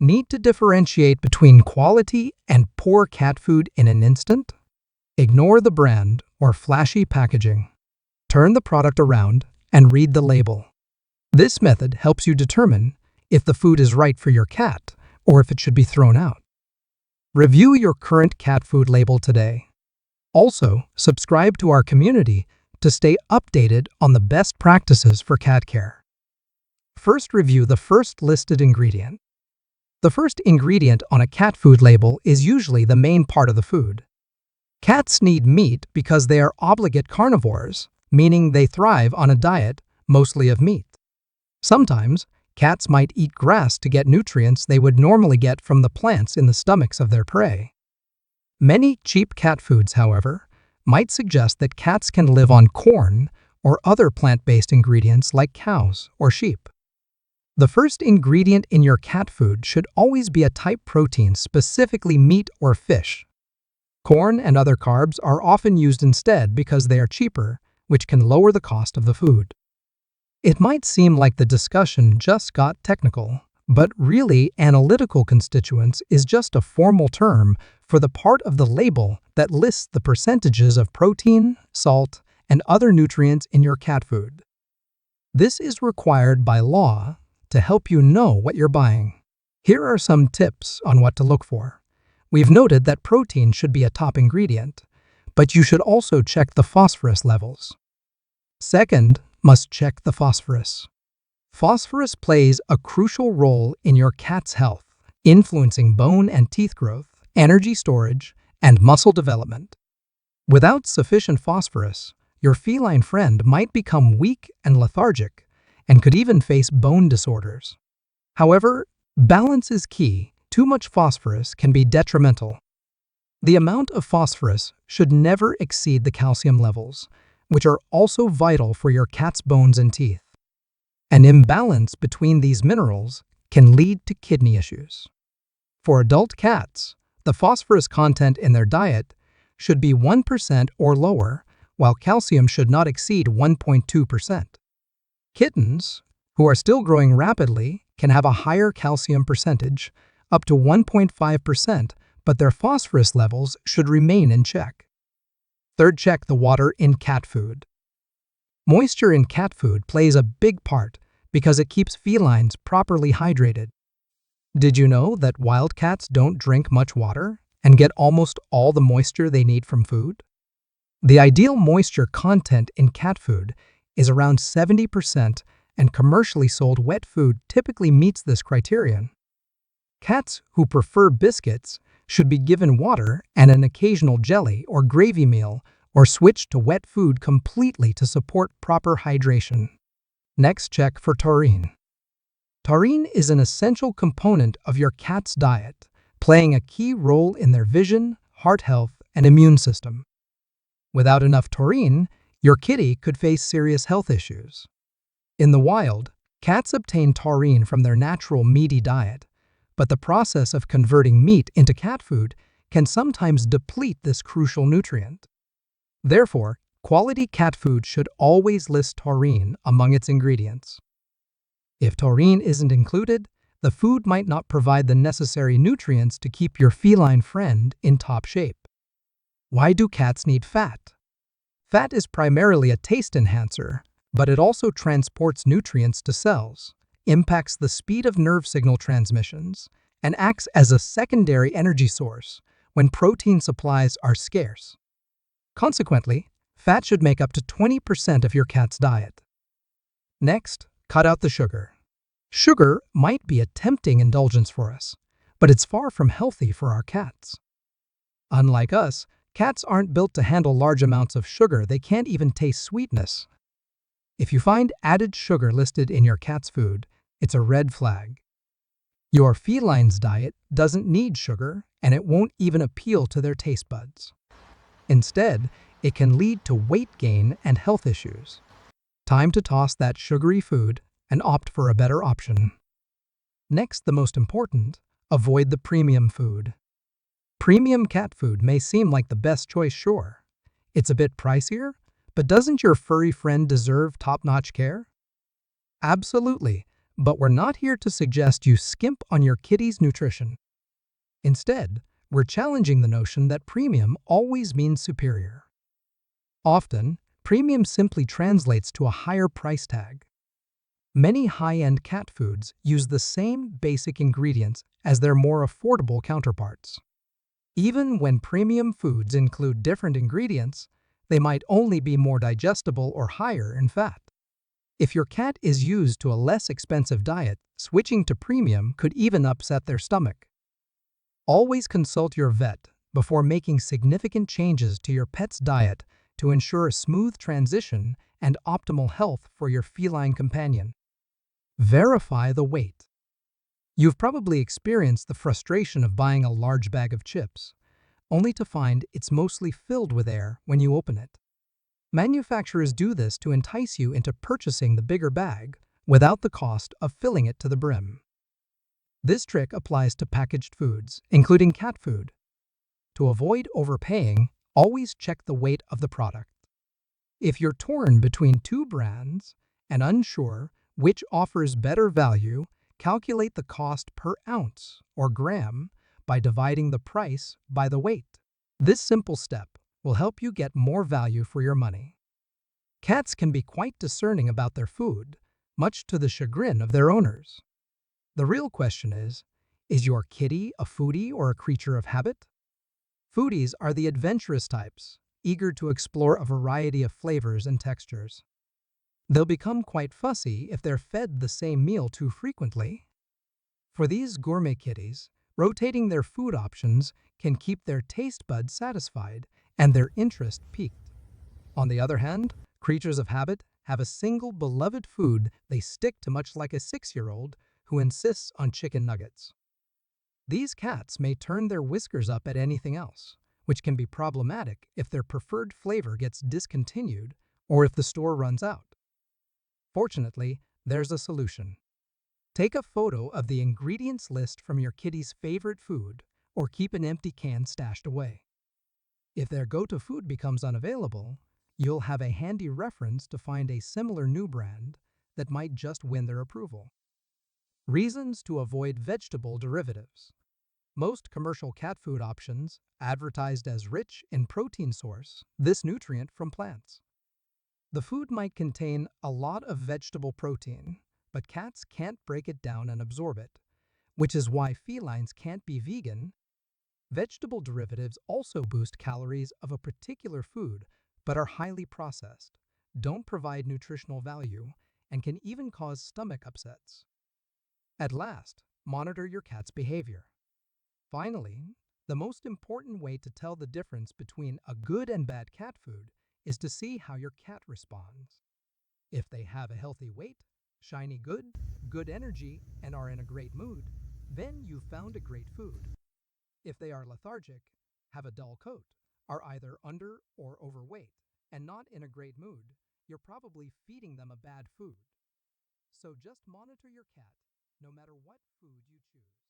Need to differentiate between quality and poor cat food in an instant? Ignore the brand or flashy packaging. Turn the product around and read the label. This method helps you determine if the food is right for your cat or if it should be thrown out. Review your current cat food label today. Also, subscribe to our community to stay updated on the best practices for cat care. First, review the first listed ingredient. The first ingredient on a cat food label is usually the main part of the food. Cats need meat because they are obligate carnivores, meaning they thrive on a diet mostly of meat. Sometimes, cats might eat grass to get nutrients they would normally get from the plants in the stomachs of their prey. Many cheap cat foods, however, might suggest that cats can live on corn or other plant-based ingredients like cows or sheep. The first ingredient in your cat food should always be a type protein, specifically meat or fish. Corn and other carbs are often used instead because they are cheaper, which can lower the cost of the food. It might seem like the discussion just got technical, but really analytical constituents is just a formal term for the part of the label that lists the percentages of protein, salt, and other nutrients in your cat food. This is required by law to help you know what you're buying. Here are some tips on what to look for. We've noted that protein should be a top ingredient, but you should also check the phosphorus levels. Second, must check the phosphorus. Phosphorus plays a crucial role in your cat's health, influencing bone and teeth growth, energy storage, and muscle development. Without sufficient phosphorus, your feline friend might become weak and lethargic, and could even face bone disorders. However, balance is key. Too much phosphorus can be detrimental. The amount of phosphorus should never exceed the calcium levels, which are also vital for your cat's bones and teeth. An imbalance between these minerals can lead to kidney issues. For adult cats, the phosphorus content in their diet should be 1% or lower, while calcium should not exceed 1.2%. Kittens, who are still growing rapidly, can have a higher calcium percentage, up to 1.5%, but their phosphorus levels should remain in check. Third, check the water in cat food. Moisture in cat food plays a big part because it keeps felines properly hydrated. Did you know that wild cats don't drink much water and get almost all the moisture they need from food? The ideal moisture content in cat food is around 70%, and commercially sold wet food typically meets this criterion. Cats who prefer biscuits should be given water and an occasional jelly or gravy meal, or switch to wet food completely to support proper hydration. Next, check for taurine. Taurine is an essential component of your cat's diet, playing a key role in their vision, heart health, and immune system. Without enough taurine, your kitty could face serious health issues. In the wild, cats obtain taurine from their natural meaty diet, but the process of converting meat into cat food can sometimes deplete this crucial nutrient. Therefore, quality cat food should always list taurine among its ingredients. If taurine isn't included, the food might not provide the necessary nutrients to keep your feline friend in top shape. Why do cats need fat? Fat is primarily a taste enhancer, but it also transports nutrients to cells, impacts the speed of nerve signal transmissions, and acts as a secondary energy source when protein supplies are scarce. Consequently, fat should make up to 20% of your cat's diet. Next, cut out the sugar. Sugar might be a tempting indulgence for us, but it's far from healthy for our cats. Unlike us, cats aren't built to handle large amounts of sugar. They can't even taste sweetness. If you find added sugar listed in your cat's food, it's a red flag. Your feline's diet doesn't need sugar, and it won't even appeal to their taste buds. Instead, it can lead to weight gain and health issues. Time to toss that sugary food and opt for a better option. Next, the most important, avoid the premium food. Premium cat food may seem like the best choice, sure. It's a bit pricier, but doesn't your furry friend deserve top-notch care? Absolutely, But we're not here to suggest you skimp on your kitty's nutrition. Instead, we're challenging the notion that premium always means superior. Often, premium simply translates to a higher price tag. Many high-end cat foods use the same basic ingredients as their more affordable counterparts. Even when premium foods include different ingredients, they might only be more digestible or higher in fat. If your cat is used to a less expensive diet, switching to premium could even upset their stomach. Always consult your vet before making significant changes to your pet's diet to ensure a smooth transition and optimal health for your feline companion. Verify the weight. You've probably experienced the frustration of buying a large bag of chips, only to find it's mostly filled with air when you open it. Manufacturers do this to entice you into purchasing the bigger bag without the cost of filling it to the brim. This trick applies to packaged foods, including cat food. To avoid overpaying, always check the weight of the product. If you're torn between two brands and unsure which offers better value, calculate the cost per ounce or gram by dividing the price by the weight. This simple step will help you get more value for your money. Cats can be quite discerning about their food, much to the chagrin of their owners. The real question is your kitty a foodie or a creature of habit? Foodies are the adventurous types, eager to explore a variety of flavors and textures. They'll become quite fussy if they're fed the same meal too frequently. For these gourmet kitties, rotating their food options can keep their taste buds satisfied and their interest piqued. On the other hand, creatures of habit have a single beloved food they stick to, much like a 6-year-old who insists on chicken nuggets. These cats may turn their whiskers up at anything else, which can be problematic if their preferred flavor gets discontinued or if the store runs out. Fortunately, there's a solution. Take a photo of the ingredients list from your kitty's favorite food or keep an empty can stashed away. If their go-to food becomes unavailable, you'll have a handy reference to find a similar new brand that might just win their approval. Reasons to avoid vegetable derivatives. Most commercial cat food options advertised as rich in protein source this nutrient from plants. The food might contain a lot of vegetable protein, but cats can't break it down and absorb it, which is why felines can't be vegan. Vegetable derivatives also boost calories of a particular food, but are highly processed, don't provide nutritional value, and can even cause stomach upsets. At last, monitor your cat's behavior. Finally, the most important way to tell the difference between a good and bad cat food is to see how your cat responds. If they have a healthy weight, shiny good energy, and are in a great mood, then you've found a great food. If they are lethargic, have a dull coat, are either under or overweight, and not in a great mood, you're probably feeding them a bad food. So just monitor your cat, no matter what food you choose.